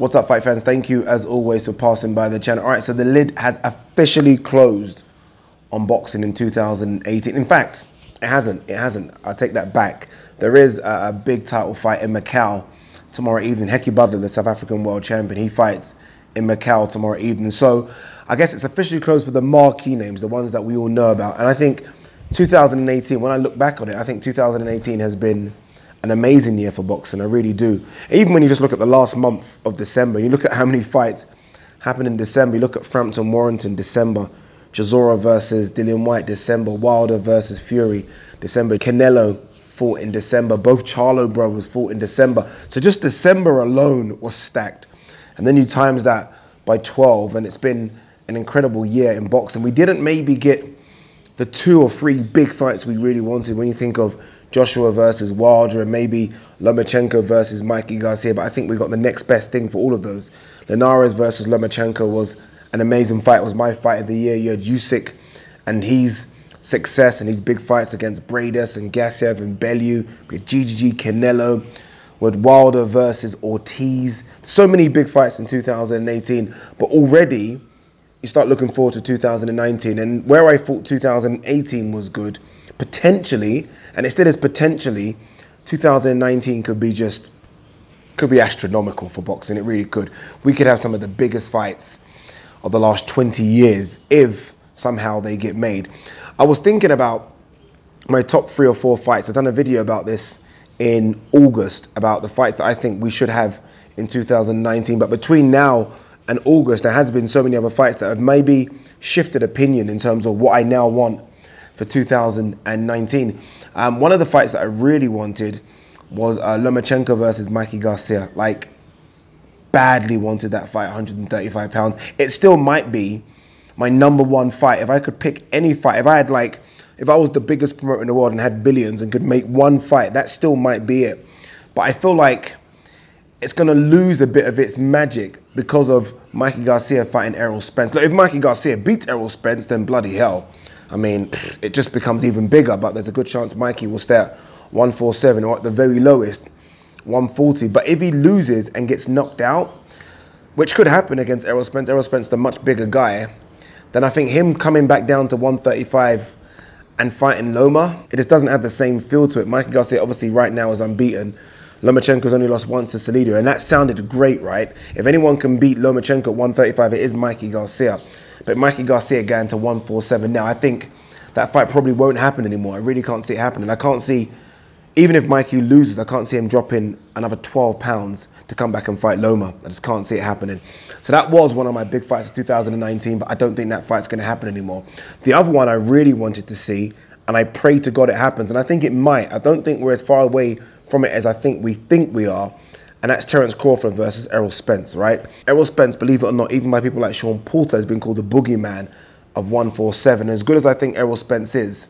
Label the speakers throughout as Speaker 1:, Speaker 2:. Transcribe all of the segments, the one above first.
Speaker 1: What's up, fight fans? Thank you, as always, for passing by the channel. All right, so the lid has officially closed on boxing in 2018. In fact, it hasn't. I'll take that back. There is a big title fight in Macau tomorrow evening. Heki Butler, the South African world champion, he fights in Macau tomorrow evening. So I guess it's officially closed for the marquee names, the ones that we all know about. And I think 2018, when I look back on it, I think 2018 has been an amazing year for boxing. I really do. Even when you just look at the last month of December, you look at how many fights happened in December. You look at Frampton Warrington, December. Chisora versus Dillian Whyte, December. Wilder versus Fury, December. Canelo fought in December. Both Charlo brothers fought in December. So just December alone was stacked. And then you times that by 12, and it's been an incredible year in boxing. We didn't maybe get the 2 or 3 big fights we really wanted when you think of Joshua versus Wilder and maybe Lomachenko versus Mikey Garcia, but I think we got the next best thing for all of those. Linares versus Lomachenko was an amazing fight. It was my fight of the year. You had Usyk and his success and his big fights against Bradus and Gassiev and Bellew. We had GGG Canelo with Wilder versus Ortiz. So many big fights in 2018, but already you start looking forward to 2019. And where I thought 2018 was good, potentially, and it still is potentially, 2019 could be astronomical for boxing. It really could. We could have some of the biggest fights of the last 20 years if somehow they get made. I was thinking about my top 3 or 4 fights. I've done a video about this in August, about the fights that I think we should have in 2019. But between now and August, there has been so many other fights that have maybe shifted opinion in terms of what I now want for 2019. One of the fights that I really wanted was Lomachenko versus Mikey Garcia. Like, badly wanted that fight, 135 pounds. It still might be my #1 fight. If I could pick any fight, if I was the biggest promoter in the world and had billions and could make one fight, that still might be it. But I feel like it's going to lose a bit of its magic because of Mikey Garcia fighting Errol Spence. Look, if Mikey Garcia beats Errol Spence, then bloody hell, I mean, it just becomes even bigger. But there's a good chance Mikey will stay at 147 or at the very lowest 140. But if he loses and gets knocked out, which could happen against Errol Spence the much bigger guy, then I think him coming back down to 135 and fighting Loma, it just doesn't have the same feel to it. Mikey Garcia obviously right now is unbeaten. Lomachenko's only lost once to Salido, and that sounded great, right? If anyone can beat Lomachenko at 135, it is Mikey Garcia. But Mikey Garcia going to 147 now, I think that fight probably won't happen anymore. I really can't see it happening. I can't see, even if Mikey loses, I can't see him dropping another 12 pounds to come back and fight Loma. I just can't see it happening. So that was one of my big fights of 2019, but I don't think that fight's going to happen anymore. The other one I really wanted to see, and I pray to God it happens, and I think it might. I don't think we're as far away from it as I think we are, and that's Terence Crawford versus Errol Spence, right? Errol Spence, believe it or not, even by people like Sean Porter, has been called the boogeyman of 147. As good as I think Errol Spence is,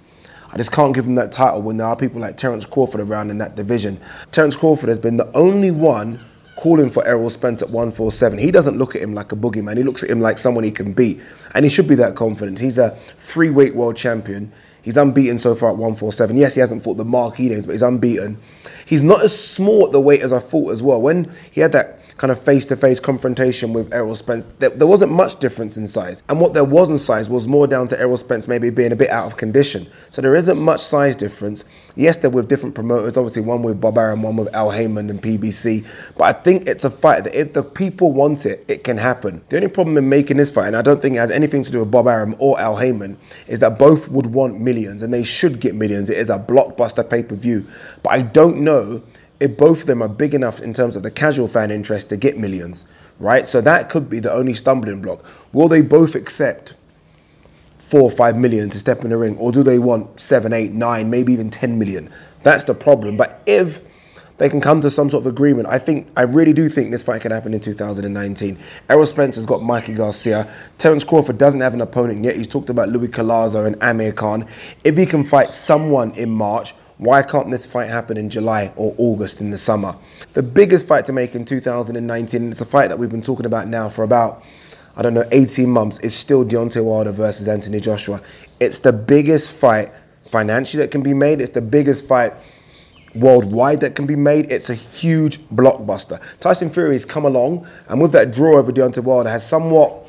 Speaker 1: I just can't give him that title when there are people like Terence Crawford around in that division. Terence Crawford has been the only one calling for Errol Spence at 147. He doesn't look at him like a boogeyman. He looks at him like someone he can beat, and he should be that confident. He's a free-weight world champion. He's unbeaten so far at 147. Yes, he hasn't fought the marquee names, but he's unbeaten. He's not as small at the weight as I thought as well. When he had that kind of face-to-face confrontation with Errol Spence, there wasn't much difference in size. And what there was in size was more down to Errol Spence maybe being a bit out of condition. So there isn't much size difference. Yes, they're with different promoters, obviously one with Bob Arum, one with Al Heyman and PBC. But I think it's a fight that if the people want it, it can happen. The only problem in making this fight, and I don't think it has anything to do with Bob Arum or Al Heyman, is that both would want millions, and they should get millions. It is a blockbuster pay-per-view. But I don't know if both of them are big enough in terms of the casual fan interest to get millions, right? So that could be the only stumbling block. Will they both accept 4 or 5 million to step in the ring, or do they want 7, 8, 9, maybe even 10 million? That's the problem. But if they can come to some sort of agreement, I really do think this fight can happen in 2019. Errol Spence has got Mikey Garcia. Terence Crawford doesn't have an opponent yet. He's talked about Louis Collazo and Amir Khan. If he can fight someone in March, why can't this fight happen in July or August in the summer? The biggest fight to make in 2019, it's a fight that we've been talking about now for about, I don't know, 18 months, is still Deontay Wilder versus Anthony Joshua. It's the biggest fight financially that can be made. It's the biggest fight worldwide that can be made. It's a huge blockbuster. Tyson Fury has come along, and with that draw over Deontay Wilder has somewhat,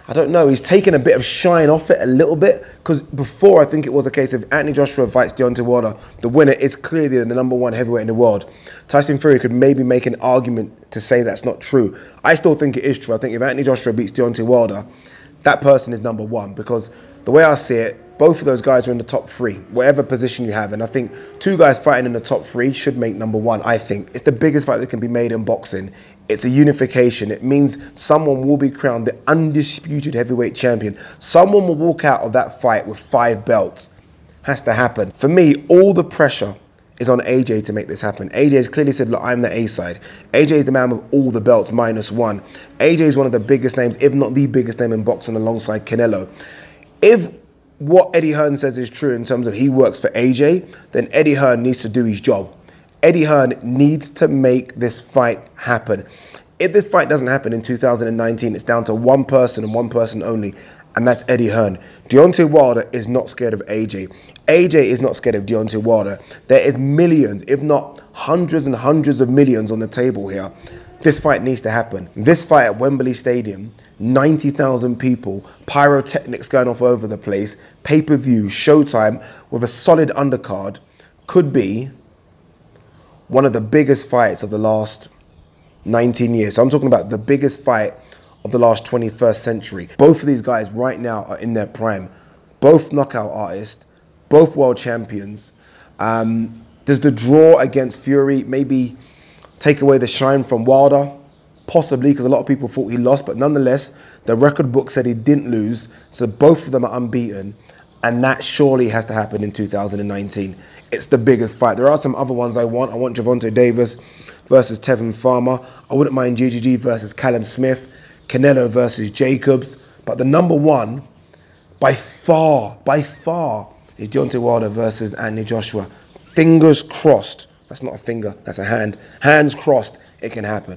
Speaker 1: I don't know, he's taken a bit of shine off it a little bit, because before I think it was a case of Anthony Joshua fights Deontay Wilder, the winner is clearly the #1 heavyweight in the world. Tyson Fury could maybe make an argument to say that's not true. I still think it is true. I think if Anthony Joshua beats Deontay Wilder, that person is #1, because the way I see it, both of those guys are in the top 3, whatever position you have. And I think 2 guys fighting in the top 3 should make #1, I think. It's the biggest fight that can be made in boxing. It's a unification. It means someone will be crowned the undisputed heavyweight champion. Someone will walk out of that fight with 5 belts. Has to happen. For me, all the pressure is on AJ to make this happen. AJ has clearly said, look, I'm the A side. AJ is the man with all the belts -1. AJ is one of the biggest names, if not the biggest name in boxing alongside Canelo. If what Eddie Hearn says is true in terms of he works for AJ, then Eddie Hearn needs to do his job. Eddie Hearn needs to make this fight happen. If this fight doesn't happen in 2019, it's down to one person and one person only, and that's Eddie Hearn. Deontay Wilder is not scared of AJ. AJ is not scared of Deontay Wilder. There is millions, if not hundreds and hundreds of millions on the table here. This fight needs to happen. This fight at Wembley Stadium, 90,000 people, pyrotechnics going off over the place, pay-per-view, showtime, with a solid undercard, could be one of the biggest fights of the last 19 years. So I'm talking about the biggest fight of the last 21st century. Both of these guys right now are in their prime. Both knockout artists, both world champions. Does the draw against Fury maybe take away the shine from Wilder? Possibly, because a lot of people thought he lost, but nonetheless, the record book said he didn't lose, so both of them are unbeaten, and that surely has to happen in 2019. It's the biggest fight. There are some other ones I want. I want Gervonta Davis versus Tevin Farmer. I wouldn't mind GGG versus Callum Smith, Canelo versus Jacobs, but the #1, by far, is Deontay Wilder versus Anthony Joshua. Fingers crossed. That's not a finger, that's a hand. Hands crossed, it can happen.